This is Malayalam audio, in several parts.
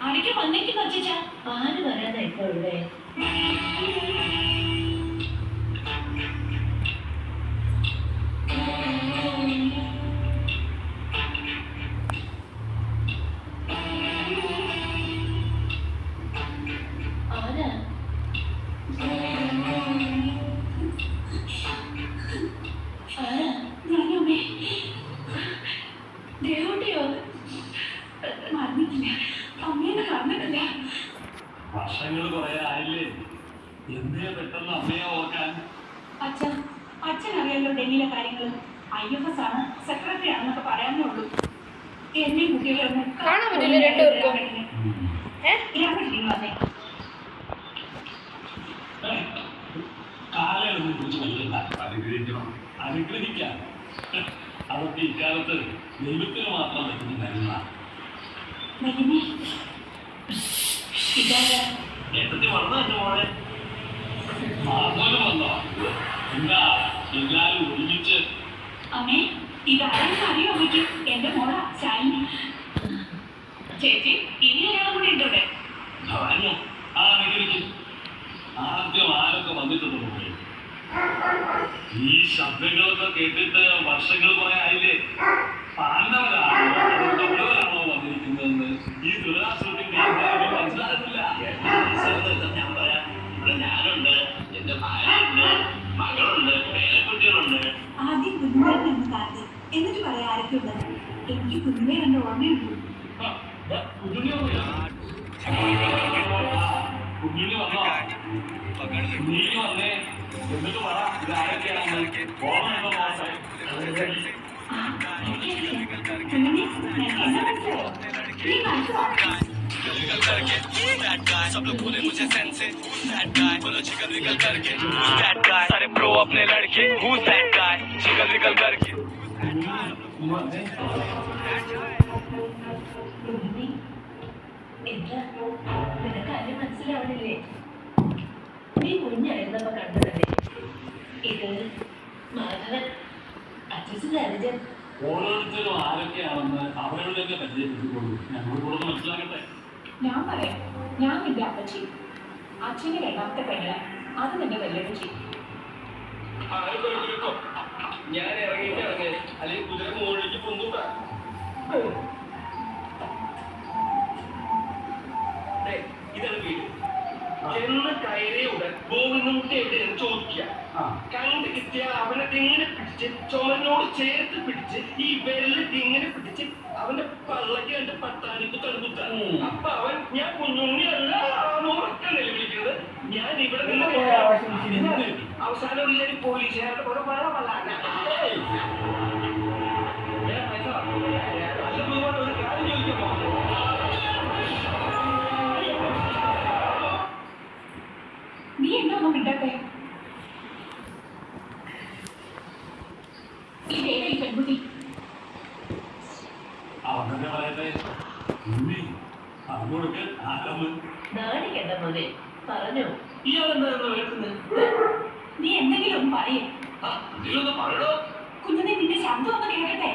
ആരൊക്കെ വന്നേക്ക് വച്ചാ ആര് വരാനാ ഇപ്പൊ ഇവിടെ വർഷങ്ങൾ കുറെ ആയില്ലേ എന്തേ പെട്ടെന്ന് അമ്മയെ ഓർക്കാൻ അച്ഛൻ അറിയാലോ ഡൽഹിയിലെ കാര്യങ്ങൾ IFS ആണ് സെക്രട്ടറി ആണെന്നൊക്കെ പറയാനേ ഉള്ളൂ എന്നെയും കുട്ടികളൊന്നും കാണാൻ പറ്റില്ല രണ്ടുപേർക്കും കാലയൊന്നും കുറിച്ച് അനുഗ്രഹിക്കാം അതൊക്കെ ഇക്കാലത്ത് ദൈവത്തിന് മാത്രം പറ്റുന്ന കാര്യങ്ങളാണ് വന്നോ എന്താ എല്ലാരും ഒരുമിച്ച് അമ്മേ ഇതാരെങ്കിലും അറിയോ അമ്മയ്ക്ക് എന്റെ മോളാ ശാലിനി ചേച്ചി ഇനി ഒരാളും കൂടി ഉണ്ടോടെ ആദ്യം ആരൊക്കെ വന്നിട്ടുണ്ട് ഈ ശബ്ദങ്ങളൊക്കെ കേട്ടിട്ട് വർഷങ്ങൾ കുറെ ആയില്ലേ പാണ്ഡവരാണോ വന്നിരിക്കുന്നതെന്ന് ഈ ദുരാസുരത്തിന്റെ മനസ്സിലാകുന്നില്ല. ഞാൻ പറയാം ഇവിടെ ഞാനുണ്ട്, എന്റെ ഭാര്യയുണ്ട്, മകളുണ്ട്, പേരക്കുട്ടികളുണ്ട്. ആദ്യം കുഞ്ഞുങ്ങളെ നിന്ന് കാത്ത് എന്നിട്ട് പറയാം ആരൊക്കെ ഉള്ളത്. എനിക്ക് കുഞ്ഞിനെ കണ്ട് ഓർമ്മയുണ്ട്. കുഞ്ഞുണ്ണി വന്നോ? നീ വന്നേ എന്നിട്ട് പറ ഇതാരൊക്കെയാണെന്ന് ഓർമ്മയുണ്ടോ? सब लोग बोले मुझे सेंस है that guy बोलो जिगल विगल करके that guy सारे प्रो अपने लड़के who's that guy jiggle wiggle करके നിനക്ക് അതിന് മനസ്സിലാവണില്ലേ? നീ കുഞ്ഞായിരുന്നപ്പോ കണ്ടതല്ലേ ഇത് മാധവൻ അച്ഛൻ്റെ അനുജൻ. ഓരോരുത്തരും ആരൊക്കെയാണെന്ന് അവരുടെയൊക്കെ പരിചയപ്പെട്ടുകൊള്ളൂ. ഞങ്ങൾ കൂടെ മനസ്സിലാക്കട്ടെ. ഞാൻ പറയാം, ഞാൻ നിന്റെ അപ്പച്ചി, അച്ഛൻ്റെ രണ്ടാമത്തെ പെണ്ണ, അത് നിന്റെ വല്യപ്പച്ചി. ഞാൻ ഇറങ്ങിയിട്ട് ഇറങ്ങി അല്ലെങ്കിൽ കുതിര മുകളിലേക്ക് പൊന്തൂട്ടാ. ഇതാണ് വീട്. ചെന്ന് കയറിയുടെ ഗോവിന്ദൻകുട്ടി എവിടെയെന്ന് ചോദിക്കുക. കണ്ട് കിട്ടിയാൽ അവനെ ഇങ്ങനെ പിടിച്ച് ചുമനോട് ചേർത്ത് പിടിച്ച് ഈ വെള്ളിട്ട് ഇങ്ങനെ പിടിച്ച് അവന്റെ പള്ളക്ക് കണ്ട് പട്ടാനിക്ക് തടുത്ത. അപ്പൊ അവൻ ഞാൻ കുഞ്ഞുണ്ണിയല്ല ഉറക്കം നിലവിളിക്കുന്നത്. ഞാൻ ഇവിടെ നിന്ന് അവസാനം ഒരു ശരി പോലീസുകാരുടെ കുറെ വെള്ളം വല്ലാണ്ട ഒരു കാര്യം ചോദിക്കുമ്പോ നീ എന്താണോ മിണ്ടാത്തെ? ഇതേതാ ഈ പെൺകുട്ടി? നാണിക്കണ്ട മോനെ, പറഞ്ഞോ. നീ എന്തെങ്കിലും ഒന്ന് പറയേ. കുഞ്ഞിനെ നിന്റെ ശബ്ദം ഒന്ന് കേൾക്കട്ടെ.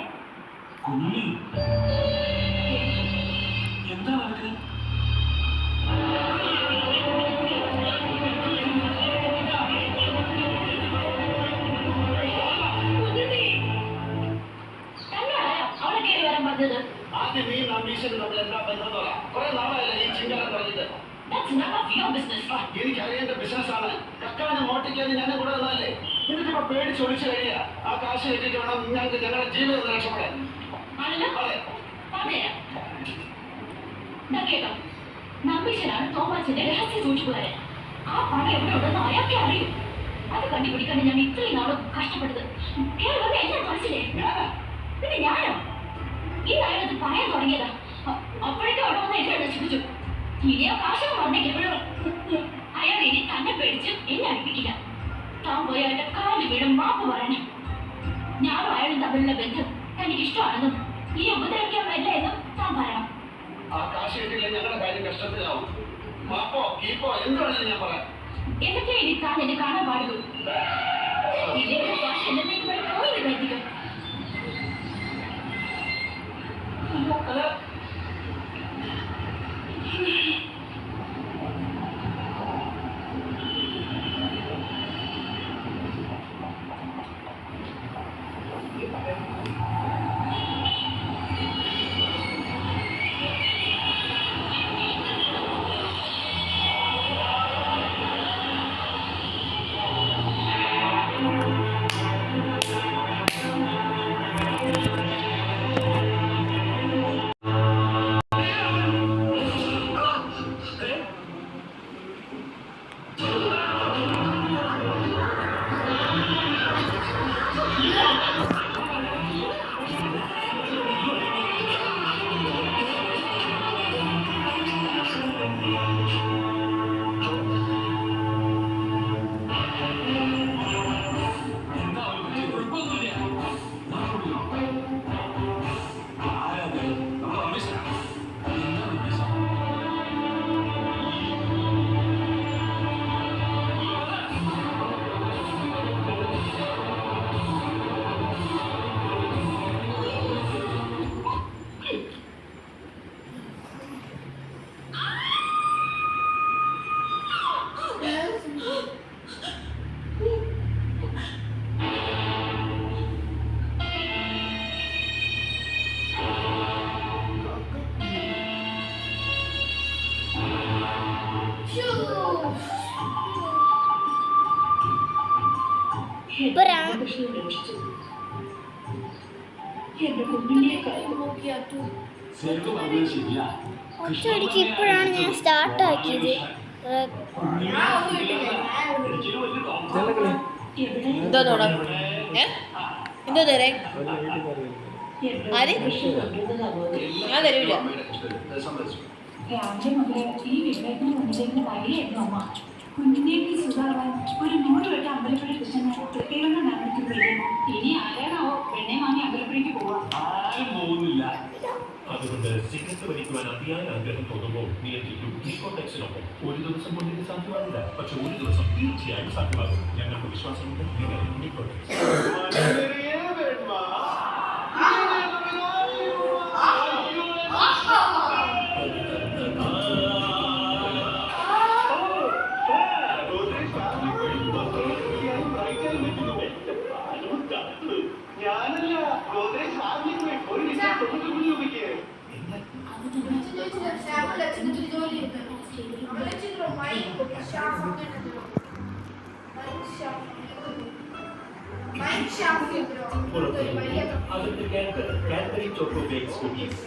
എന്താ ആദ്യം നീ നമ്പീശനും നമ്മൾ എന്താ ബന്ധം പറയാം. കുറെ നാളായല്ലേ ഈ ചിന്തകൾ പറഞ്ഞിട്ട്. എനിക്കറിയേണ്ട ബിസിനസ്സാണ്. കക്കാനും മോട്ടിക്കാനും ഞാൻ കൂടെ വന്നാലേ എന്നിട്ടിപ്പോ പേടിച്ച് ഒളിച്ചു കഴിയുക. ആ കാശ് കിട്ടിയിട്ട് വേണം ഞങ്ങൾക്ക് ഞങ്ങളുടെ ജീവിതം രക്ഷപ്പെടാൻ. നമ്പീശനാണ് തോമാച്ചിന്റെ രഹസ്യ സൂക്ഷിപ്പുകാരൻ. ആ പണി എവിടെ ഉണ്ടെന്ന് അയാൾക്കേ അറിയൂ. അത് കണ്ടുപിടിക്കാൻ ഞാൻ ഇത്രയും നാളും കഷ്ടപ്പെട്ടത്. കേരളം എന്നെ മനസ്സിലേ പിന്നെ ഞാനോ ഈ അയാളത് പറയാൻ തുടങ്ങിയതാ. അപ്പോഴേക്കും അവിടെ വന്ന് എന്നെ നശിപ്പിച്ചു. ഇനി ആ കാശം വന്നേക്കെപ്പോഴും അയാൾ ഇനി തന്നെ പേടിച്ച് എന്നെ അടുപ്പിക്കില്ല. താൻ പോയി അയാളുടെ കാല് വീടും മാപ്പ് പറയണം. ഞാനും അയാളും തമ്മിലുള്ള ബന്ധം തനിക്ക് ഇഷ്ടമാണെന്നും ഇനി ഉപദ്രവിക്കാൻ വരില്ല എന്നും താൻ പറയണം. ആ കാശ് കിട്ടില്ല ഞങ്ങളുടെ കാര്യം കഷ്ടത്തിലാവും. മാപ്പോ കീപ്പോ എന്താണെന്ന് ഞാൻ പറയാം. എന്തൊക്കെ ഇനി താൻ എന്നെ കാണാൻ പാടുള്ളൂ. ഇതേപോലെ കാശ് എന്നേക്കും വരെ പോയി കരുതിക്കും. എന്റെ കുഞ്ഞിനെ ഒറ്റയടിക്ക് ഇപ്പോഴാണ് ഞാൻ സ്റ്റാർട്ടാക്കിയത്. എന്തോ തോടാ എന്തോ തരേ ആര് ഞാൻ തരൂല. രാവിലെ മുതലേ ഈ വീട്ടിലേക്ക് വന്നിട്ടേക്കുന്ന കാര്യമായിരുന്നു അമ്മ. കുഞ്ഞിനേക്ക് സുഖാവാൻ ഒരു 100 വട്ടം അമ്പലപ്പുഴ കൃഷ്ണനെ പ്രത്യേകം നടത്തിപ്പോയി. ഇനി ആരാണാവോ പെണ്ണെ വാങ്ങി അമ്പലപ്പുഴയ്ക്ക് പോവാ. ആരും പോകുന്നില്ല. അതുകൊണ്ട് സിഗരറ്റ് വലിക്കുവാൻ അതിയായ ആഗ്രഹം തോന്നുമ്പോൾ നിയന്ത്രിക്കും നിക്കോടെക്സിനൊപ്പം. ഒരു ദിവസം കൊണ്ട് ഇത് സാധ്യമാകില്ല, പക്ഷെ ഒരു ദിവസം തീർച്ചയായും സാധ്യമാകും. ഞങ്ങൾക്ക് വിശ്വാസമുണ്ട് നിങ്ങൾ നിക്കോടെക്സ്. ഞാനല്ല ഗോദ്രേജ് വാങ്ങിപ്പോയി ഒരു ലിറ്റർ 90 രൂപയ്ക്ക്. അതിന്റെ കാഡ്ബറി ചോക്കോ ബേക്സ് കുക്കീസ്